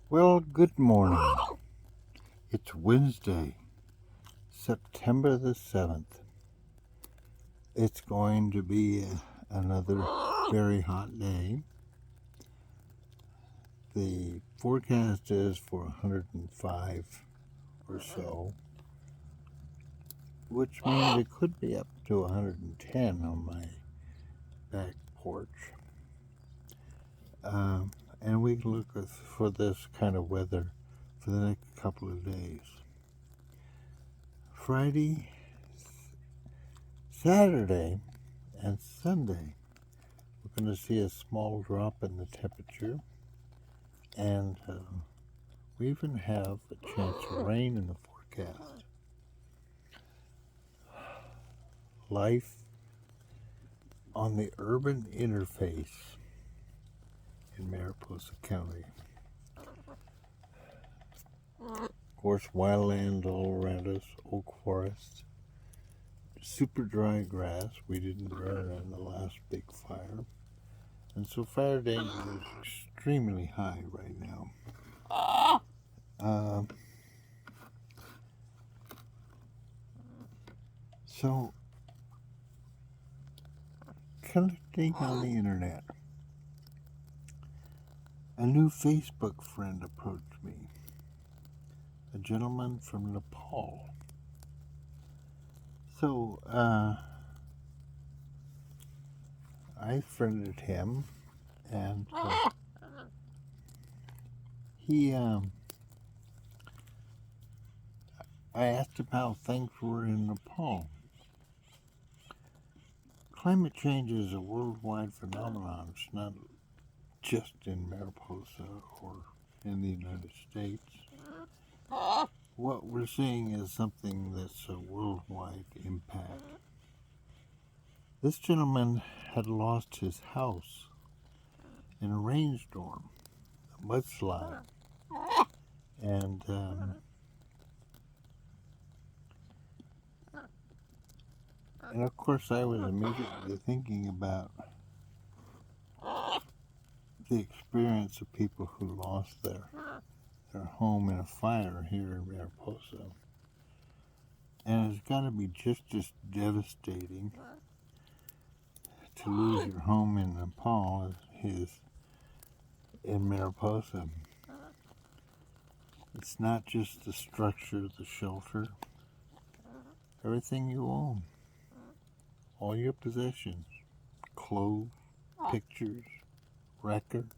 Well, good morning. It's Wednesday, September the 7th. It's going to be another very hot day. The forecast is for 105 or so, which means it could be up to 110 on my back porch. And we can look for this kind of weather for the next couple of days. Friday, Saturday, and Sunday, we're going to see a small drop in the temperature, and we even have a chance of rain in the forecast. Life on the urban interface in Mariposa County. Of course, wildland all around us, oak forest, super dry grass. We didn't burn in the last big fire. And so fire danger is extremely high right now. So, connecting on the internet, a new Facebook friend approached me, a gentleman from Nepal. So, I friended him, and I asked him how things were in Nepal. Climate change is a worldwide phenomenon. It's not just in Mariposa or in the United States. What we're seeing is something that's a worldwide impact. This gentleman had lost his house in a rainstorm, a mudslide, and of course I was immediately thinking about the experience of people who lost their home in a fire here in Mariposa. And it's got to be just as devastating to lose your home in Nepal as it is in Mariposa. It's not just the structure, the shelter, everything you own, all your possessions, clothes, pictures, records.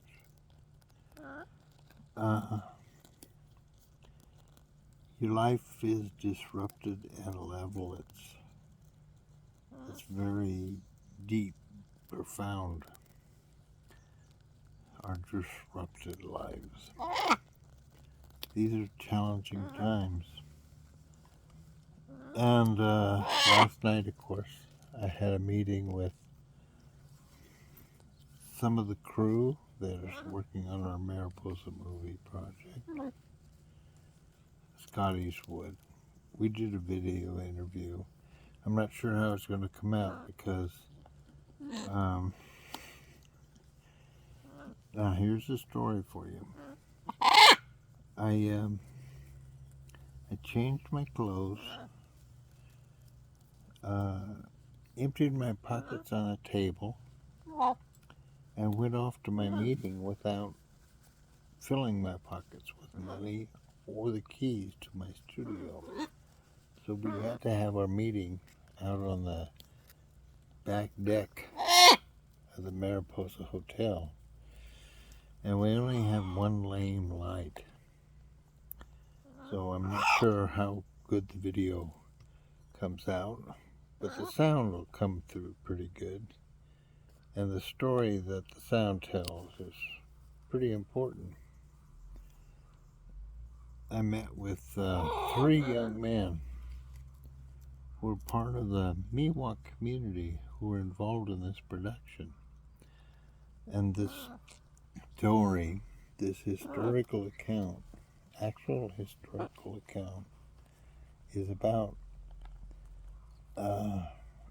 Your life is disrupted at a level that's very deep, profound. Our disrupted lives. These are challenging times. And last night, of course, I had a meeting with some of the crew that is working on our Mariposa movie project. Scott Eastwood. We did a video interview. I'm not sure how it's going to come out because now here's the story for you. I changed my clothes, emptied my pockets on a table, and went off to my meeting without filling my pockets with money or the keys to my studio. So we had to have our meeting out on the back deck of the Mariposa Hotel. And we only have one lane light. So I'm not sure how good the video comes out, but the sound will come through pretty good. And the story that the sound tells is pretty important. I met with 3 young men who were part of the Miwok community who were involved in this production. And this story, this historical account, actual historical account, is about,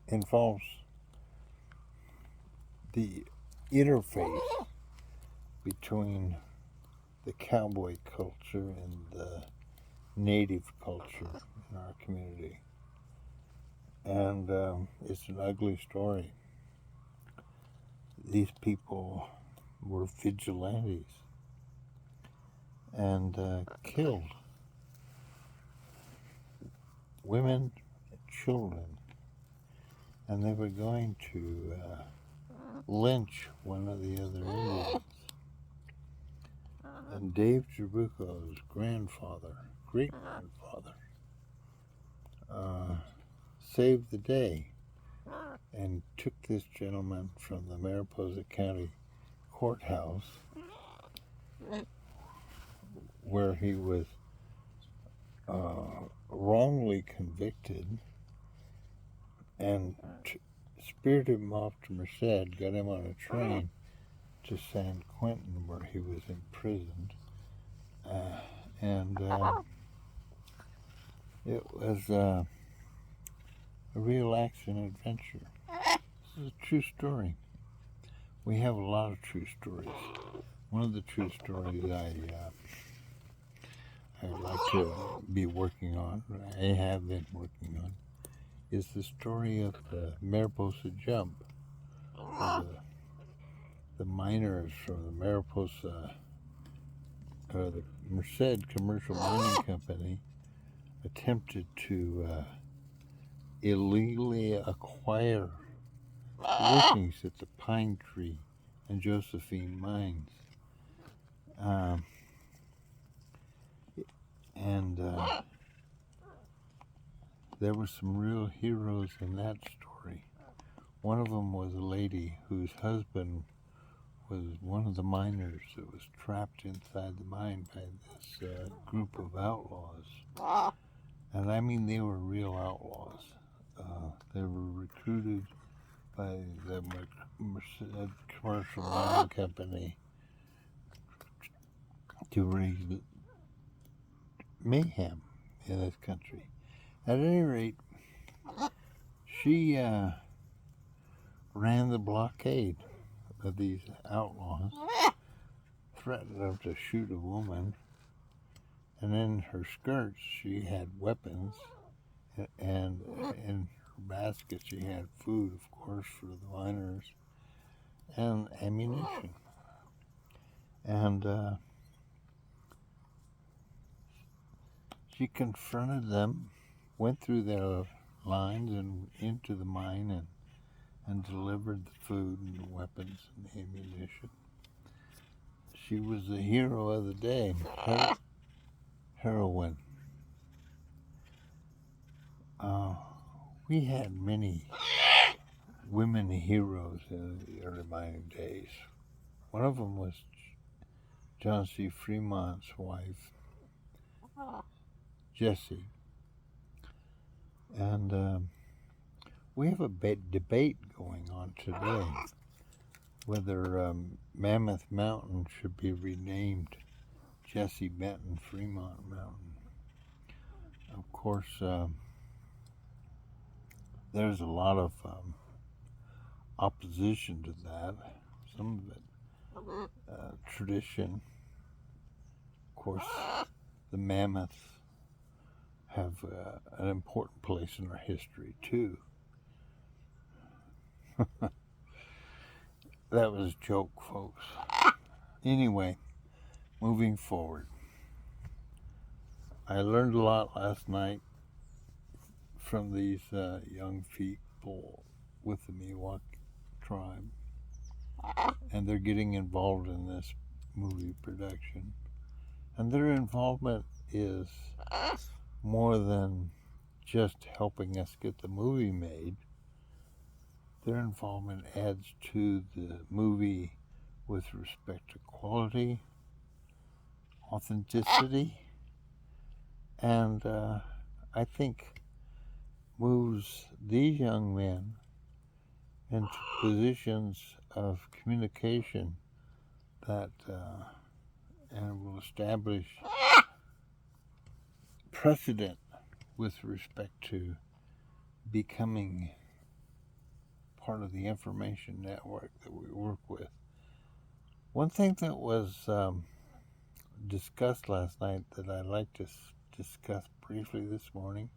involves the interface between the cowboy culture and the native culture in our community. And it's an ugly story. These people were vigilantes and killed women and children. And they were going to lynch one of the other Indians. And Dave Trabucco's grandfather, great-grandfather, saved the day and took this gentleman from the Mariposa County courthouse where he was wrongly convicted and spirited him off to Merced, got him on a train to San Quentin where he was imprisoned. It was a real action adventure. This is a true story. We have a lot of true stories. One of the true stories I'd like to be working on, I have been working on, is the story of the Mariposa Jump. The miners from the Mariposa, the Merced Commercial Mining Company, attempted to illegally acquire workings at the Pine Tree and Josephine mines. There were some real heroes in that story. One of them was a lady whose husband was one of the miners that was trapped inside the mine by this group of outlaws. And I mean, they were real outlaws. They were recruited by the Merced Commercial Mining Company to raise mayhem in this country. At any rate, she ran the blockade of these outlaws, threatened them to shoot a woman, and in her skirts she had weapons, and in her basket she had food, of course, for the miners, and ammunition. And she confronted them, went through their lines and into the mine and delivered the food and the weapons and the ammunition. She was the hero of the day, heroine. We had many women heroes in the early mining days. One of them was John C. Fremont's wife, Jessie. And we have a debate going on today whether Mammoth Mountain should be renamed Jessie Benton Fremont Mountain. Of course, there's a lot of opposition to that. Some of it tradition. Of course, the Mammoths have an important place in our history too. That was a joke, folks. Anyway, moving forward. I learned a lot last night from these young people with the Miwok tribe. And they're getting involved in this movie production. And their involvement is more than just helping us get the movie made. Their involvement adds to the movie with respect to quality, authenticity, and I think moves these young men into positions of communication that and will establish precedent with respect to becoming part of the information network that we work with. One thing that was discussed last night that I'd like to discuss briefly this morning.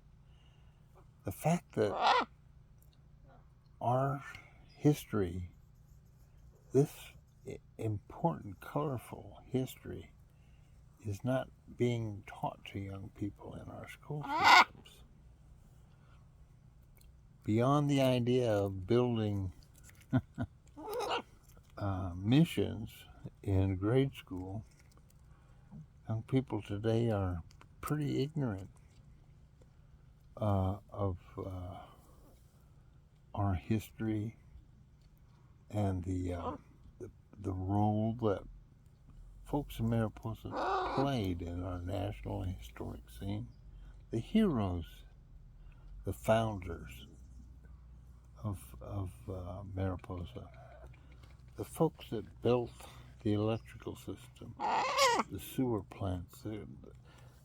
The fact that our history, this important, colorful history, is not being taught to young people in our school systems. Beyond the idea of building missions in grade school, young people today are pretty ignorant of our history and the role that folks in Mariposa played in our national and historic scene. The heroes, the founders of Mariposa, the folks that built the electrical system, the sewer plants,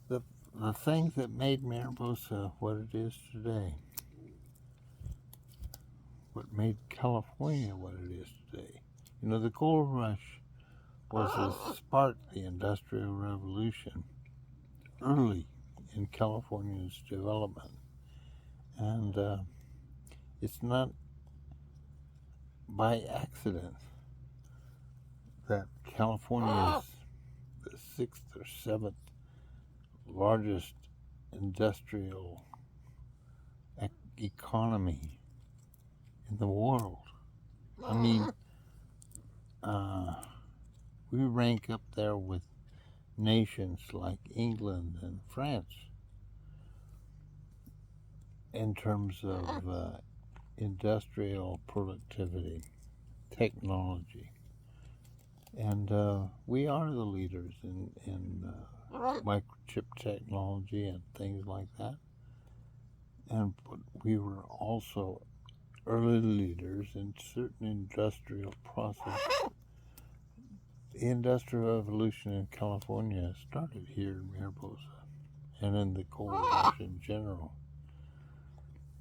the things that made Mariposa what it is today, what made California what it is today. You know, the gold rush was what sparked the Industrial Revolution early in California's development. And it's not by accident that California is the 6th or 7th largest industrial economy in the world. I mean, we rank up there with nations like England and France in terms of industrial productivity, technology. And we are the leaders in microchip technology and things like that. And we were also early leaders in certain industrial processes. The Industrial Revolution in California started here in Mariposa and in the gold rush in general.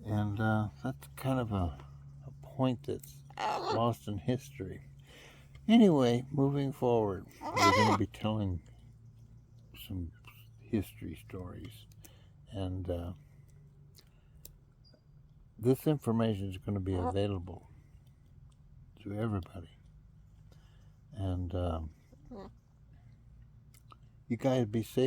And that's kind of a point that's lost in history. Anyway, moving forward, we're going to be telling some history stories. And this information is going to be available to everybody. And you guys be safe.